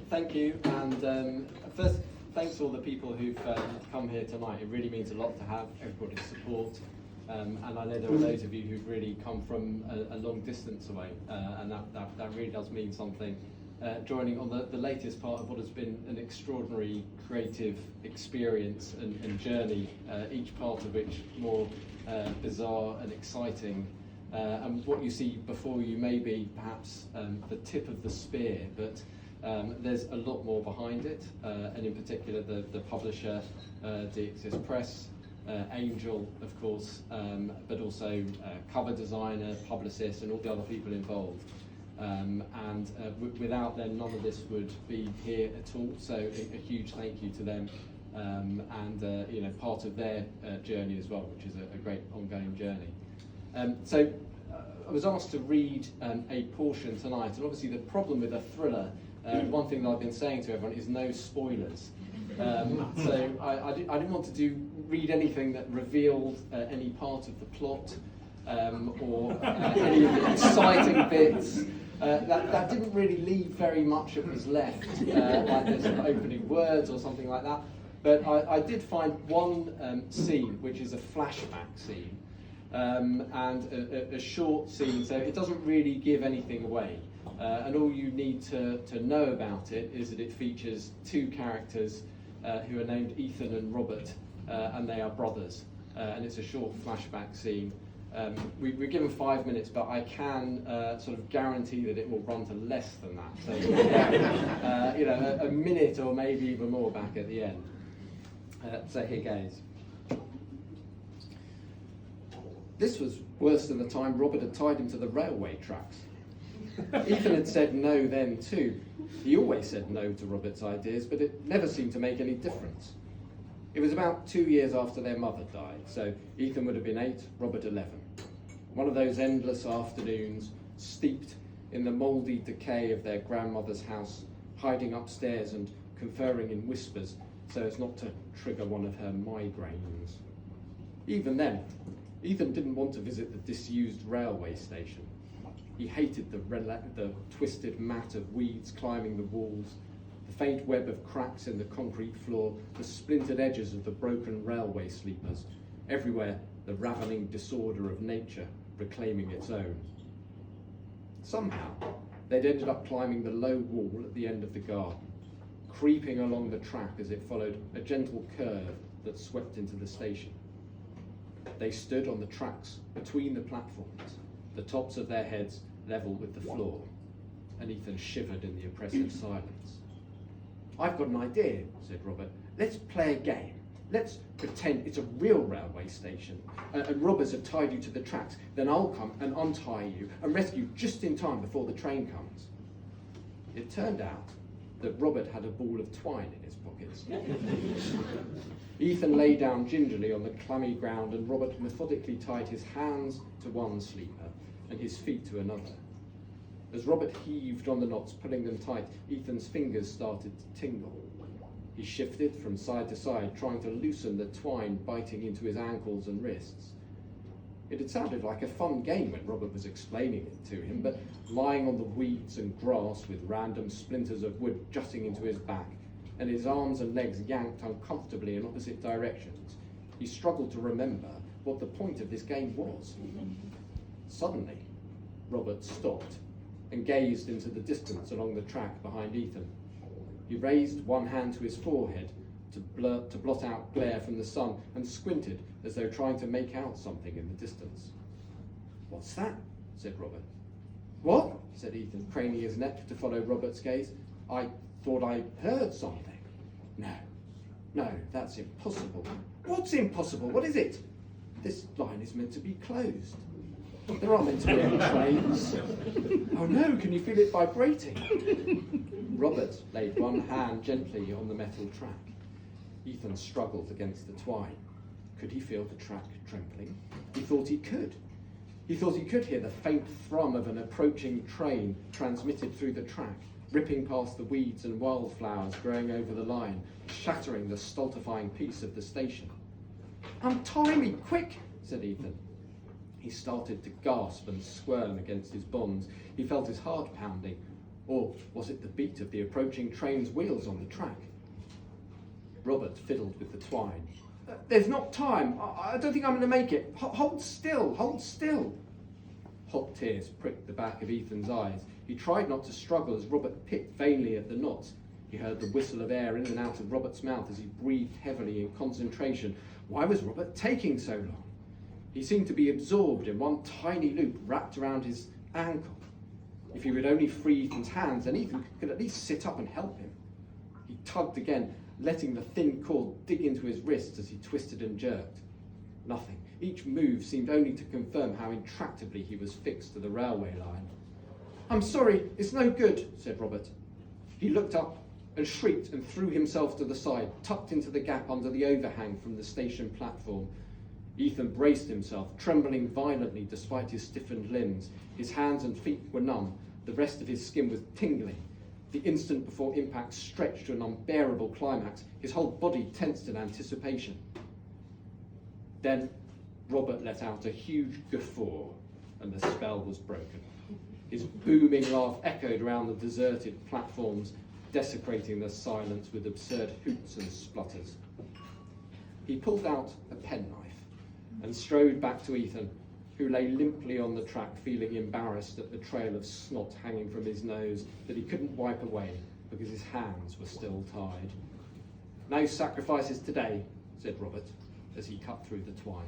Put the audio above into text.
Thank you, and first, thanks to all the people who've come here tonight. It really means a lot to have everybody's support, and I know there are those of you who've really come from a long distance away, and that really does mean something. Joining on the latest part of what has been an extraordinary creative experience and journey, each part of which more bizarre and exciting. And what you see before you may be perhaps the tip of the spear, but there's a lot more behind it, and in particular the publisher, DXS Press, Angel, of course, but also cover designer, publicist, and all the other people involved. Without them, none of this would be here at all. So a huge thank you to them, and part of their journey as well, which is a great ongoing journey. I was asked to read a portion tonight, and obviously the problem with a thriller, one thing that I've been saying to everyone is no spoilers. So I didn't want to read anything that revealed any part of the plot or any of the exciting bits. That didn't really leave very much that was left, like there's some opening words or something like that. But I did find one scene, which is a flashback scene, and a short scene, so it doesn't really give anything away. And all you need to know about it is that it features two characters who are named Ethan and Robert, and they are brothers. And it's a short flashback scene. We're given 5 minutes, but I can sort of guarantee that it will run to less than that. So, a minute or maybe even more back at the end. So here goes. This was worse than the time Robert had tied him to the railway tracks. Ethan had said no then too. He always said no to Robert's ideas, but it never seemed to make any difference. It was about 2 years after their mother died, so Ethan would have been 8, Robert 11. One of those endless afternoons, steeped in the mouldy decay of their grandmother's house, hiding upstairs and conferring in whispers so as not to trigger one of her migraines. Even then, Ethan didn't want to visit the disused railway station. He hated the twisted mat of weeds climbing the walls, the faint web of cracks in the concrete floor, the splintered edges of the broken railway sleepers, everywhere the ravening disorder of nature reclaiming its own. Somehow, they'd ended up climbing the low wall at the end of the garden, creeping along the track as it followed a gentle curve that swept into the station. They stood on the tracks between the platforms, the tops of their heads level with the floor, and Ethan shivered in the oppressive silence. "I've got an idea," said Robert. "Let's play a game. Let's pretend it's a real railway station, and robbers have tied you to the tracks. Then I'll come and untie you and rescue you just in time before the train comes." It turned out that Robert had a ball of twine in his pockets. Ethan lay down gingerly on the clammy ground, and Robert methodically tied his hands to one sleeper and his feet to another. As Robert heaved on the knots, pulling them tight, Ethan's fingers started to tingle. He shifted from side to side, trying to loosen the twine biting into his ankles and wrists. It had sounded like a fun game when Robert was explaining it to him, but lying on the weeds and grass with random splinters of wood jutting into his back, and his arms and legs yanked uncomfortably in opposite directions, he struggled to remember what the point of this game was. Suddenly, Robert stopped and gazed into the distance along the track behind Ethan. He raised one hand to his forehead to blot out glare from the sun, and squinted as though trying to make out something in the distance. "What's that?" said Robert. "What?" said Ethan, craning his neck to follow Robert's gaze. "I thought I heard something." No, that's impossible." "What's impossible? What is it?" "This line is meant to be closed. There aren't meant to be any trains." "Oh no, can you feel it vibrating?" Robert laid one hand gently on the metal track. Ethan struggled against the twine. Could he feel the track trembling? He thought he could. He thought he could hear the faint thrum of an approaching train transmitted through the track, ripping past the weeds and wildflowers growing over the line, shattering the stultifying peace of the station. "Untie me, quick," said Ethan. He started to gasp and squirm against his bonds. He felt his heart pounding. Or was it the beat of the approaching train's wheels on the track? Robert fiddled with the twine. There's not time. I don't think I'm going to make it. Hold still, hold still. Hot tears pricked the back of Ethan's eyes. He tried not to struggle as Robert picked vainly at the knots. He heard the whistle of air in and out of Robert's mouth as he breathed heavily in concentration. Why was Robert taking so long? He seemed to be absorbed in one tiny loop wrapped around his ankle. If he would only free Ethan's hands, then Ethan could at least sit up and help him. He tugged again, letting the thin cord dig into his wrists as he twisted and jerked. Nothing. Each move seemed only to confirm how intractably he was fixed to the railway line. I'm sorry, it's no good, said Robert. He looked up and shrieked and threw himself to the side, tucked into the gap under the overhang from the station platform. Ethan braced himself, trembling violently despite his stiffened limbs. His hands and feet were numb. The rest of his skin was tingling. The instant before impact stretched to an unbearable climax. His whole body tensed in anticipation. Then Robert let out a huge guffaw, and the spell was broken. His booming laugh echoed around the deserted platforms, desecrating the silence with absurd hoots and splutters. He pulled out a penknife and strode back to Ethan, who lay limply on the track, feeling embarrassed at the trail of snot hanging from his nose that he couldn't wipe away because his hands were still tied. No sacrifices today, said Robert, as he cut through the twine.